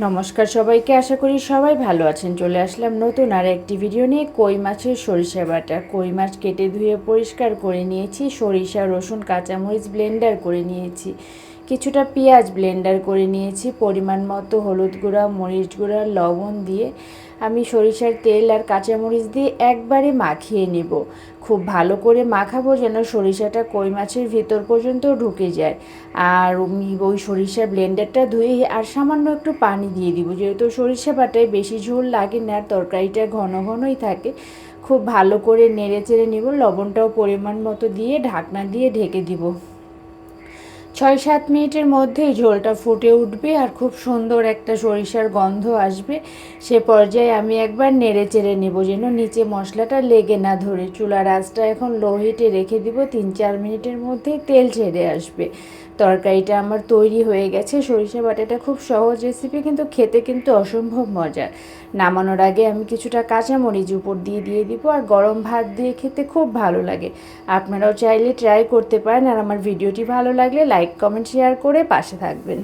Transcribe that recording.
নমস্কার সবাইকে, আশা করি সবাই ভালো আছেন। চলে আসলাম নতুন আর একটি ভিডিও নিয়ে। কই মাছের সরিষা বাটা। কই মাছ কেটে ধুয়ে পরিষ্কার করে নিয়েছি। সরিষা, রসুন, কাঁচামরিচ ব্লেন্ডার করে নিয়েছি। কিছুটা পেঁয়াজ ব্লেন্ডার করে নিয়েছি। পরিমাণ মতো হলুদ গুঁড়া, মরিচ গুঁড়া, লবণ দিয়ে আমি সরিষার তেল আর কাঁচামরিচ দিয়ে একবারে মাখিয়ে নেব। খুব ভালো করে মাখাবো যেন সরিষাটা কই মাছের ভিতর পর্যন্ত ঢুকে যায়। আর ওই সরিষার ব্লেন্ডারটা ধুয়ে আর সামান্য একটু পানি দিয়ে দিব, যেহেতু সরিষা বাটায় বেশি ঝোল লাগে না, তরকারিটা ঘন ঘনই থাকে। খুব ভালো করে নেড়ে চেড়ে নিব। লবণটাও পরিমাণ মতো দিয়ে ঢাকনা দিয়ে ঢেকে দিব। 6-7 মিনিটের মধ্যেই ঝোলটা ফুটে উঠবে আর খুব সুন্দর একটা সরিষার গন্ধ আসবে। সে পর্যায়ে আমি একবার নেড়ে চেড়ে নেব যেন নিচে মশলাটা লেগে না ধরে। চুলার আঁচটা এখন লো হিটে রেখে দিব। 3-4 মিনিটের মধ্যেই তেল ছেড়ে আসবে। তরকারিটা আমার তৈরি হয়ে গেছে। সরিষা বাটাটা খুব সহজ রেসিপি, কিন্তু খেতে কিন্তু অসম্ভব মজার। নামানোর আগে আমি কিছুটা কাঁচামরিচ উপর দিয়ে দিব, আর গরম ভাত দিয়ে খেতে খুব ভালো লাগে। আপনারাও চাইলে ট্রাই করতে পারেন। আর আমার ভিডিওটি ভালো লাগলে লাইক, কমেন্ট, শেয়ার করে পাশে থাকবেন।